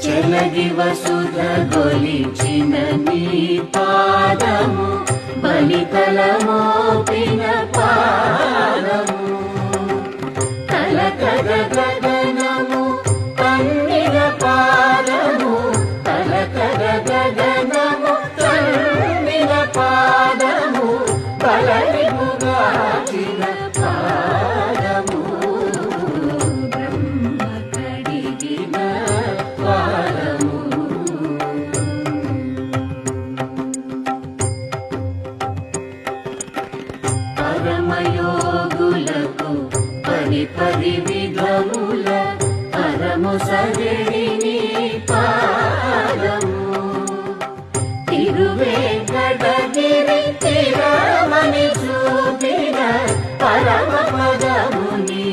చెలగి వసుధ గొలిచిన నీ పాదము బలితల మోపిన పాదము కలకద గగనము కన్నిన పాదము కలకద గగనము కన్నిన పాదము బలరిముగాచిన పాదము బ్రహ్మ కడిగిన పాదము పరమయోగులకు పరి విధముల పరము సగడిని పాదము తిరువేంకటగిరి తిరమని చూపిన పరమ పదముని